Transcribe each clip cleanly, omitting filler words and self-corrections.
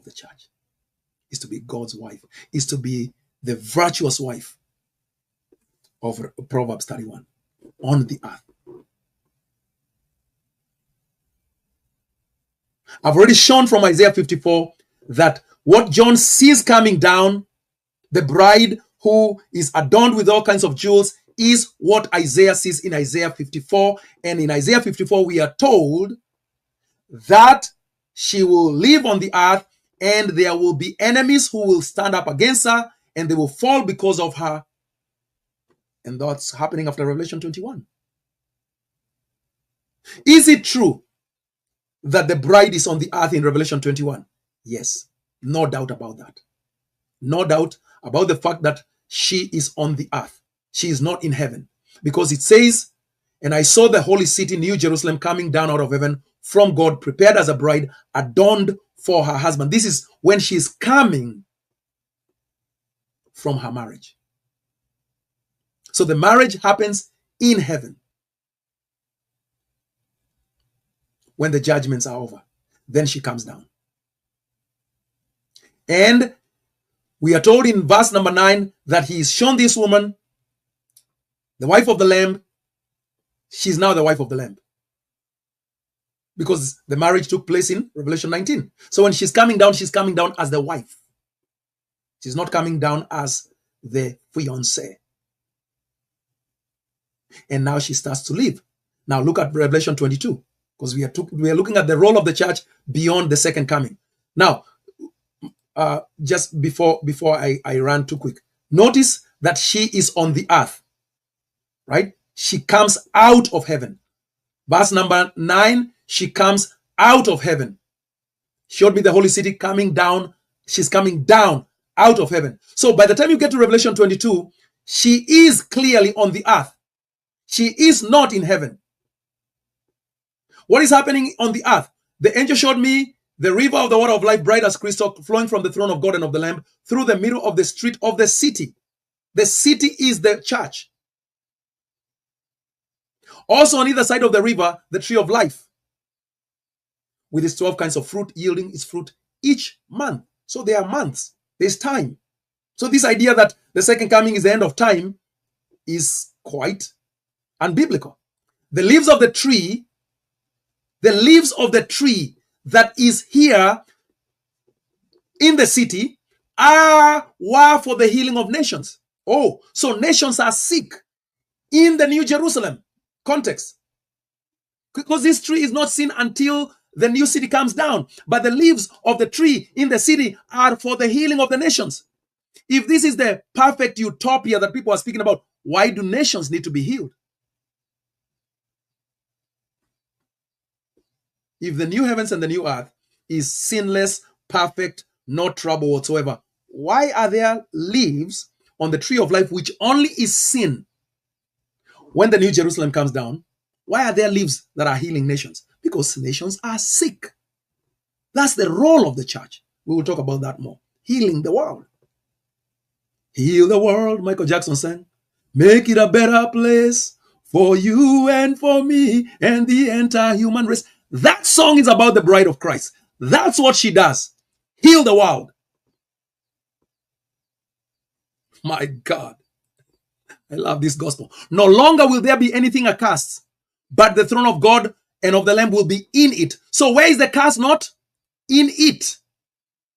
the church, is to be God's wife, is to be the virtuous wife of Proverbs 31 on the earth. I've already shown from Isaiah 54 that what John sees coming down, the bride who is adorned with all kinds of jewels, is what Isaiah sees in Isaiah 54. And in Isaiah 54, we are told that she will live on the earth and there will be enemies who will stand up against her and they will fall because of her. And that's happening after Revelation 21. Is it true that the bride is on the earth in Revelation 21? Yes, no doubt about that. No doubt about the fact that she is on the earth. She is not in heaven. Because it says, and I saw the holy city, New Jerusalem, coming down out of heaven from God, prepared as a bride, adorned for her husband. This is when she is coming from her marriage. So the marriage happens in heaven when the judgments are over. Then she comes down. And we are told in verse number 9 that he is shown this woman, the wife of the Lamb. She's now the wife of the Lamb, because the marriage took place in Revelation 19. So when she's coming down as the wife. She's not coming down as the fiancée. And now she starts to live. Now look at Revelation 22, because we are looking at the role of the church beyond the second coming. Now, just before I run too quick, notice that she is on the earth, right? She comes out of heaven. Verse number 9, she comes out of heaven. Showed me the holy city coming down. She's coming down out of heaven. So by the time you get to Revelation 22, she is clearly on the earth. She is not in heaven. What is happening on the earth? The angel showed me the river of the water of life, bright as crystal, flowing from the throne of God and of the Lamb through the middle of the street of the city. The city is the church. Also on either side of the river, the tree of life, with its 12 kinds of fruit, yielding its fruit each month. So there are months. There's time. So this idea that the second coming is the end of time is quite unbiblical. The leaves of the tree that is here in the city were for the healing of nations. Oh, so nations are sick in the New Jerusalem context, because this tree is not seen until the new city comes down. But the leaves of the tree in the city are for the healing of the nations. If this is the perfect utopia that people are speaking about, why do nations need to be healed? If the new heavens and the new earth is sinless, perfect, no trouble whatsoever, why are there leaves on the tree of life which only is seen when the New Jerusalem comes down? Why are there leaves that are healing nations? Because nations are sick. That's the role of the church. We will talk about that more. Healing the world. Heal the world, Michael Jackson sang. Make it a better place for you and for me and the entire human race. That song is about the bride of Christ. That's what she does. Heal the world. My God. I love this gospel. No longer will there be anything accursed, but the throne of God and of the Lamb will be in it. So where is the curse not? In it.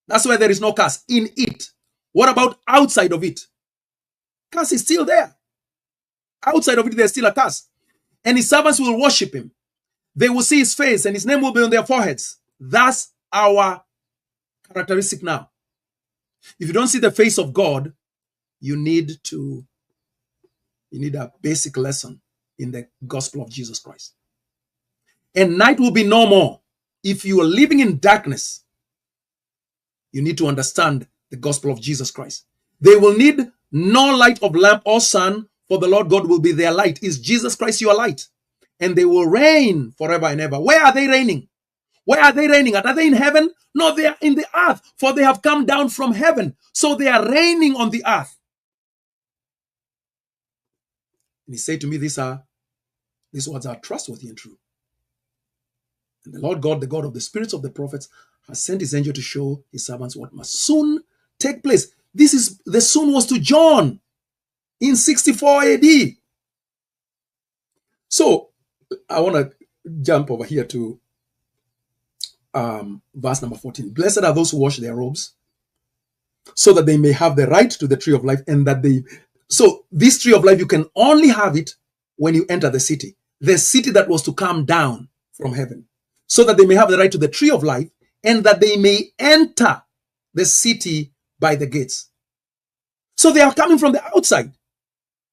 That's why there is no curse. In it. What about outside of it? Curse is still there. Outside of it, there's still a curse. And his servants will worship him. They will see his face and his name will be on their foreheads. That's our characteristic now. If you don't see the face of God, you need a basic lesson in the gospel of Jesus Christ. And night will be no more. If you are living in darkness, you need to understand the gospel of Jesus Christ. They will need no light of lamp or sun, for the Lord God will be their light. Is Jesus Christ your light? And they will reign forever and ever. Where are they reigning? Where are they reigning? Are they in heaven? No, they are in the earth, for they have come down from heaven. So they are reigning on the earth. And he said to me, these words are trustworthy and true. And the Lord God, the God of the spirits of the prophets, has sent his angel to show his servants what must soon take place. The soon was to John in 64 AD. So I want to jump over here to verse number 14. Blessed are those who wash their robes, so that they may have the right to the tree of life, and so this tree of life, you can only have it when you enter the city that was to come down from heaven, so that they may have the right to the tree of life, and that they may enter the city by the gates. So they are coming from the outside.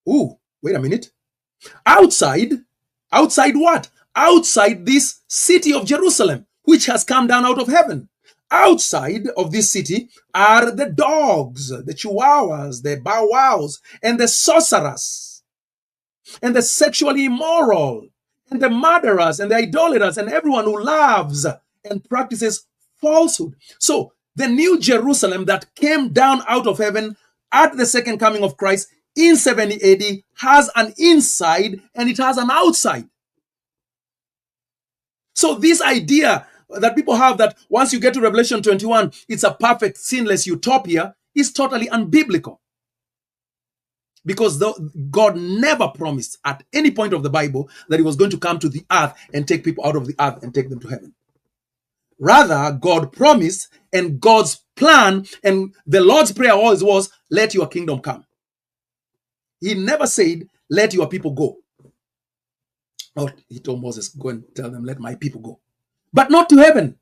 Ooh, wait a minute. Outside what? Outside this city of Jerusalem, which has come down out of heaven. Outside of this city are the dogs, the chihuahuas, the bow wows, and the sorcerers, and the sexually immoral, and the murderers, and the idolaters, and everyone who loves and practices falsehood. So the new Jerusalem that came down out of heaven at the second coming of Christ in 70 AD has an inside and it has an outside. So this idea that people have that once you get to Revelation 21, it's a perfect, sinless utopia is totally unbiblical. Because God never promised at any point of the Bible that he was going to come to the earth and take people out of the earth and take them to heaven. Rather, God promised, and God's plan and the Lord's prayer always was, let your kingdom come. He never said, let your people go. Oh, he told Moses, go and tell them, let my people go. But not to heaven.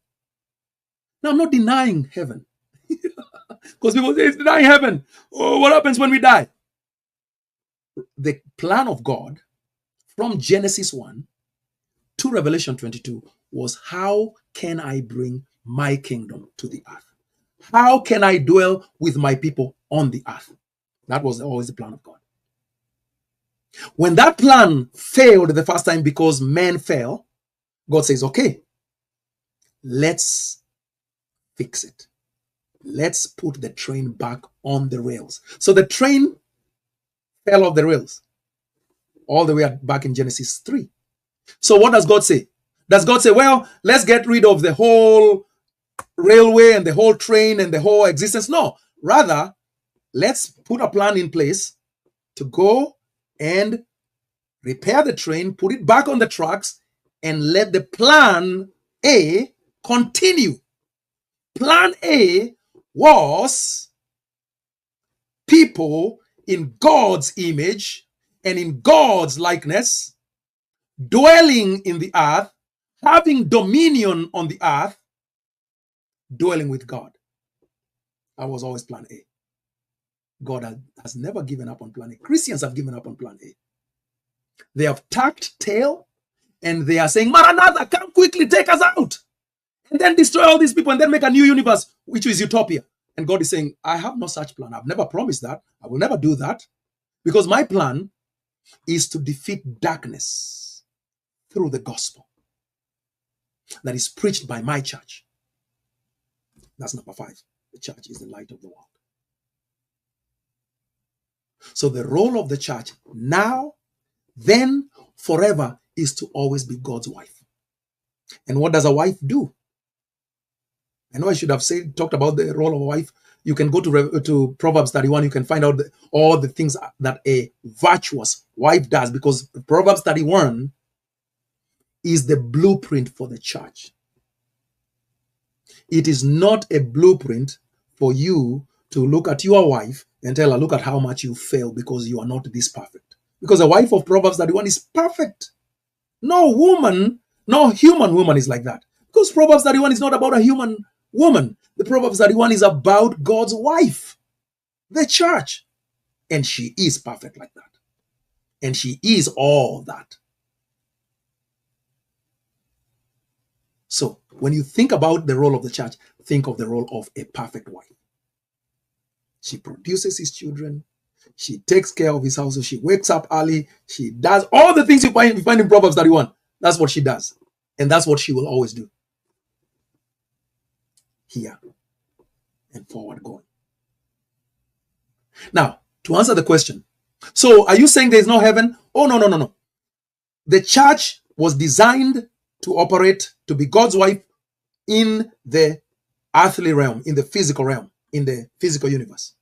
Now, I'm not denying heaven. Because people say, it's denying heaven. Oh, what happens when we die? The plan of God from Genesis 1 to Revelation 22 was, how can I bring my kingdom to the earth? How can I dwell with my people on the earth? That was always the plan of God. When that plan failed the first time because men fell, God says, okay, let's fix it. Let's put the train back on the rails. So the train fell off the rails all the way back in Genesis 3. So what does God say? Does God say, well, let's get rid of the whole railway and the whole train and the whole existence? No. Rather, let's put a plan in place to go and repair the train, put it back on the tracks, and let the plan A continue. Plan A was people in God's image and in God's likeness, dwelling in the earth, having dominion on the earth, dwelling with God. That was always plan A. God has never given up on plan A. Christians have given up on plan A. They have tucked tail and they are saying, Maranatha, come quickly, take us out. And then destroy all these people and then make a new universe, which is utopia. And God is saying, I have no such plan. I've never promised that. I will never do that. Because my plan is to defeat darkness through the gospel that is preached by my church. That's number 5. The church is the light of the world. So the role of the church now, then, forever is to always be God's wife. And what does a wife do? I know I should have talked about the role of a wife. You can go to Proverbs 31. You can find out all the things that a virtuous wife does, because Proverbs 31 is the blueprint for the church. It is not a blueprint for you to look at your wife and tell her, look at how much you fail because you are not this perfect. Because a wife of Proverbs 31 is perfect. No human woman is like that. Because Proverbs 31 is not about a human woman. The Proverbs 31 is about God's wife, the church. And she is perfect like that. And she is all that. So when you think about the role of the church, think of the role of a perfect wife. She produces his children. She takes care of his house. So she wakes up early. She does all the things you find in Proverbs 31. That's what she does. And that's what she will always do. Here and forward going. Now, to answer the question. So are you saying there is no heaven? Oh, no. The church was designed to operate, to be God's wife in the earthly realm, in the physical realm, in the physical universe.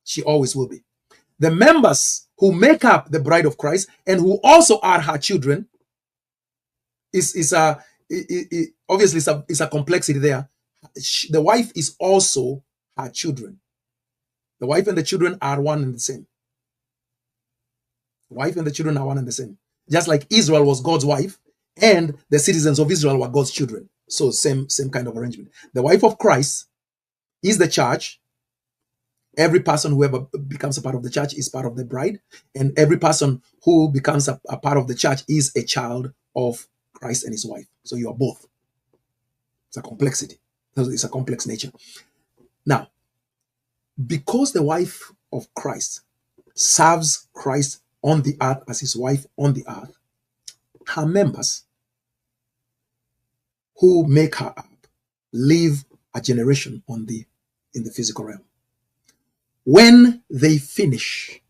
She always will be. The members who make up the bride of Christ and who also are her children obviously it's a complexity there. The wife is also her children. The wife and the children are one and the same. The wife and the children are one and the same. Just like Israel was God's wife and the citizens of Israel were God's children. So same kind of arrangement. The wife of Christ is the church. Every person who ever becomes a part of the church is part of the bride. And every person who becomes a part of the church is a child of Christ and his wife. So you are both. It's a complexity. It's a complex nature. Now, because the wife of Christ serves Christ on the earth as his wife on the earth, her members who make her up live a generation in the physical realm. When they finish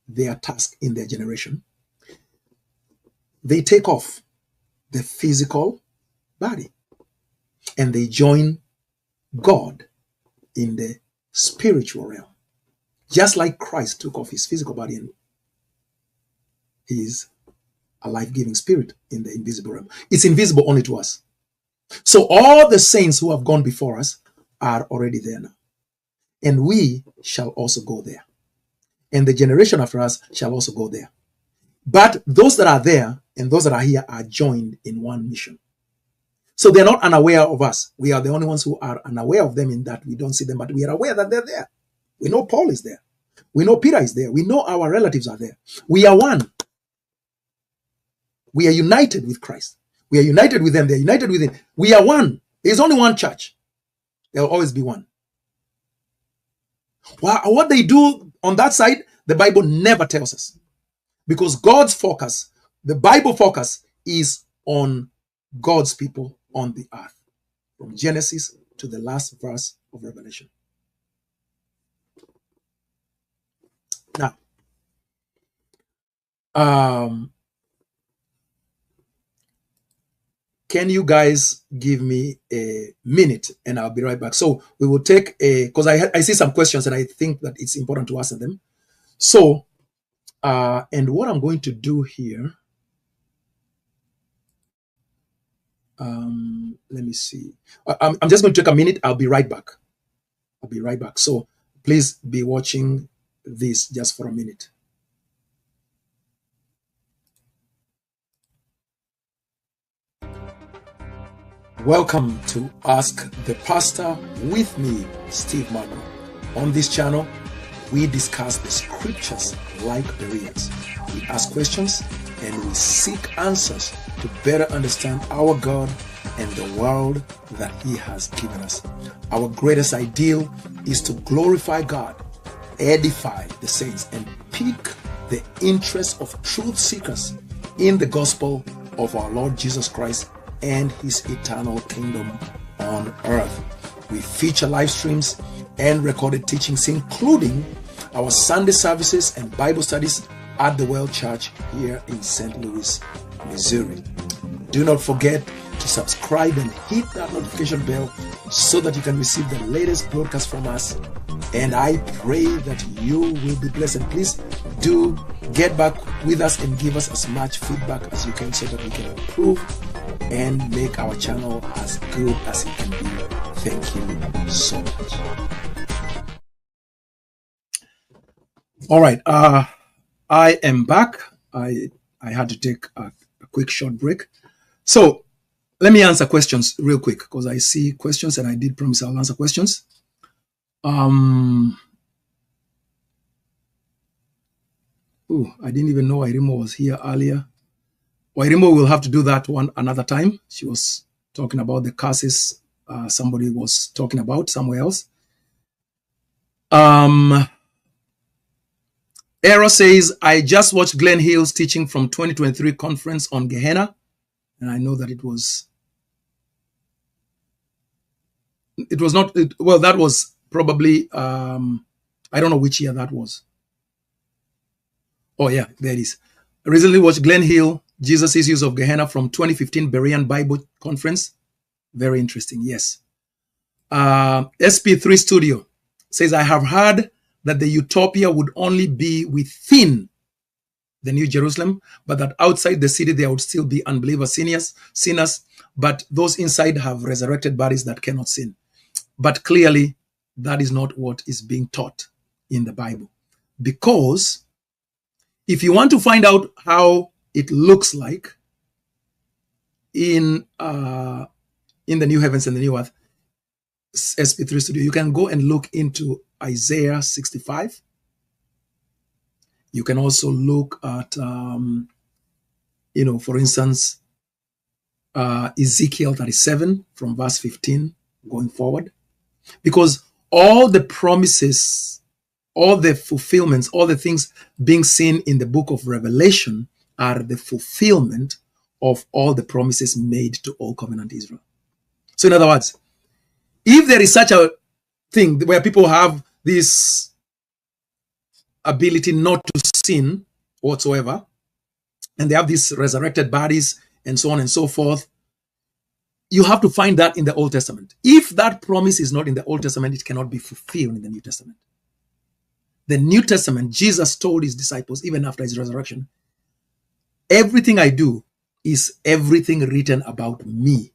their task in their generation, they take off the physical body and they join God in the spiritual realm. Just like Christ took off his physical body and is a life-giving spirit in the invisible realm. It's invisible only to us. So all the saints who have gone before us are already there now. And we shall also go there. And the generation after us shall also go there. But those that are there and those that are here are joined in one mission. So they're not unaware of us. We are the only ones who are unaware of them in that we don't see them, but we are aware that they're there. We know Paul is there. We know Peter is there. We know our relatives are there. We are one. We are united with Christ. We are united with them. They're united with him. We are one. There's only one church. There will always be one. What they do on that side, the Bible never tells us. Because God's focus, the Bible focus, is on God's people on the earth. From Genesis to the last verse of Revelation. Now, can you guys give me a minute and I'll be right back. So we will take because I see some questions and I think that it's important to answer them. So, and what I'm going to do here, let me see. I'm just going to take a minute. I'll be right back. I'll be right back. So please be watching this just for a minute. Welcome to Ask the Pastor with me, Steve Magno. On this channel, we discuss the scriptures like Bereans. We ask questions and we seek answers to better understand our God and the world that He has given us. Our greatest ideal is to glorify God, edify the saints, and pique the interest of truth seekers in the gospel of our Lord Jesus Christ and His eternal kingdom on earth. We feature live streams and recorded teachings, including our Sunday services and Bible studies at the Well Church here in St. Louis, Missouri. Do not forget to subscribe and hit that notification bell so that you can receive the latest broadcast from us. And I pray that you will be blessed. And please do get back with us and give us as much feedback as you can so that we can improve and make our channel as good as it can be. Thank you so much. All right, I am back. I had to take a quick short break. So let me answer questions real quick because I see questions and I did promise I'll answer questions. I didn't even know Irimo was here earlier. Irimo will have to do that one another time. She was talking about the curses somebody was talking about somewhere else. Era says, I just watched Glenn Hill's teaching from 2023 conference on Gehenna. And I know that it was not, well, that was probably, I don't know which year that was. Oh yeah, there it is. I recently watched Glenn Hill, Jesus' Issues of Gehenna from 2015 Berean Bible Conference. Very interesting, yes. SP3 Studio says, I have heard that the utopia would only be within the New Jerusalem, but that outside the city there would still be unbelievers, sinners, but those inside have resurrected bodies that cannot sin. But clearly, that is not what is being taught in the Bible. Because if you want to find out how it looks like in the new heavens and the new earth, SP3 Studio, you can go and look into Isaiah 65. You can also look at, for instance, Ezekiel 37 from verse 15 going forward. Because all the promises, all the fulfillments, all the things being seen in the book of Revelation are the fulfillment of all the promises made to Old Covenant Israel. So in other words, if there is such a thing where people have this ability not to sin whatsoever, and they have these resurrected bodies and so on and so forth, you have to find that in the Old Testament. If that promise is not in the Old Testament, it cannot be fulfilled in the New Testament. The New Testament, Jesus told his disciples, even after his resurrection, everything I do is everything written about me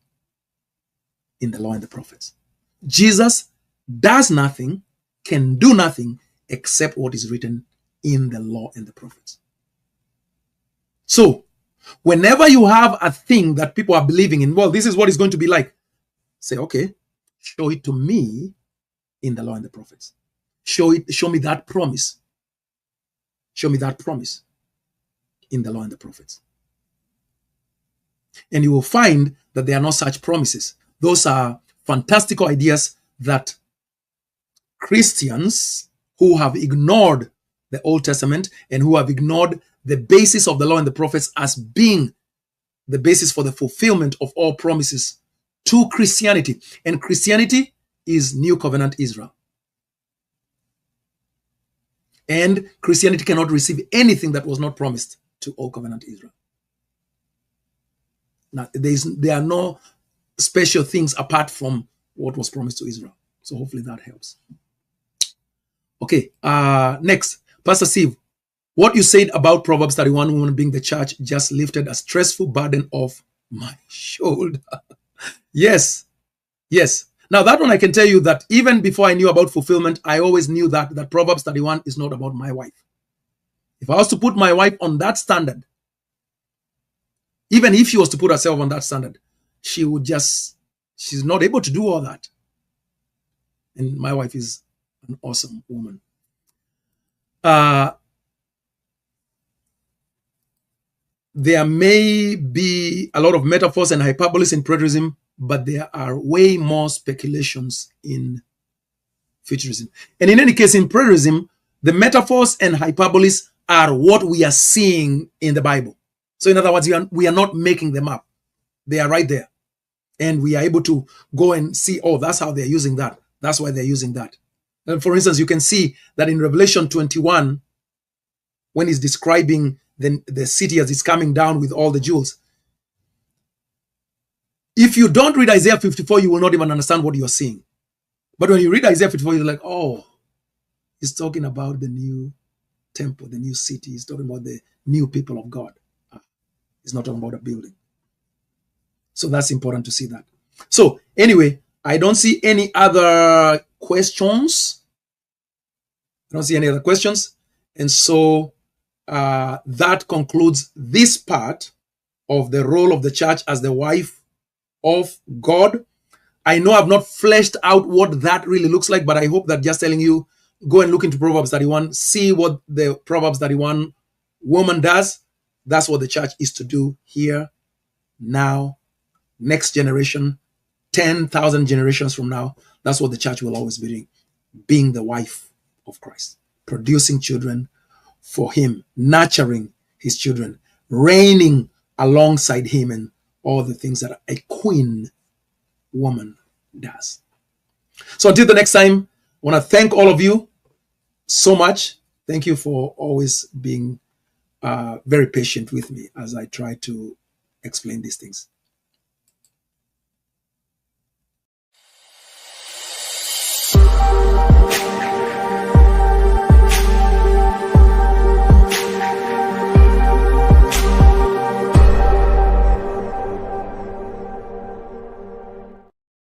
in the law and the prophets. Jesus does nothing, can do nothing, except what is written in the law and the prophets. So, whenever you have a thing that people are believing in, well, this is what it's going to be like, say, okay, show it to me in the law and the prophets. Show me that promise. Show me that promise in the law and the prophets. And you will find that there are no such promises. Those are fantastical ideas that Christians who have ignored the Old Testament and who have ignored the basis of the law and the prophets as being the basis for the fulfillment of all promises to Christianity. And Christianity is New Covenant Israel. And Christianity cannot receive anything that was not promised to Old Covenant Israel. Now, there are no special things apart from what was promised to Israel. So hopefully that helps. Okay, next, Pastor Steve, what you said about Proverbs 31, woman being the church, just lifted a stressful burden off my shoulder. Yes. Now that one I can tell you that even before I knew about fulfillment, I always knew that Proverbs 31 is not about my wife. If I was to put my wife on that standard, even if she was to put herself on that standard, she's not able to do all that. And my wife is an awesome woman. There may be a lot of metaphors and hyperboles in preterism, but there are way more speculations in futurism. And in any case, in preterism, the metaphors and hyperboles are what we are seeing in the Bible. So in other words, we are not making them up. They are right there. And we are able to go and see, oh, that's how they're using that. That's why they're using that. And for instance, you can see that in Revelation 21, when he's describing the city as it's coming down with all the jewels. If you don't read Isaiah 54, you will not even understand what you're seeing. But when you read Isaiah 54, you're like, oh, he's talking about the new temple, the new city. He's talking about the new people of God. He's not talking about a building. So that's important to see that. So anyway, I don't see any other questions. And so that concludes this part of the role of the church as the wife of God. I know I've not fleshed out what that really looks like, but I hope that just telling you, go and look into Proverbs 31, see what the Proverbs 31 woman does. That's what the church is to do here, now, next generation, 10,000 generations from now. That's what the church will always be doing, being the wife of Christ, producing children for him, nurturing his children, reigning alongside him, and all the things that a queen woman does. So until the next time, I want to thank all of you so much. Thank you for always being very patient with me as I try to explain these things.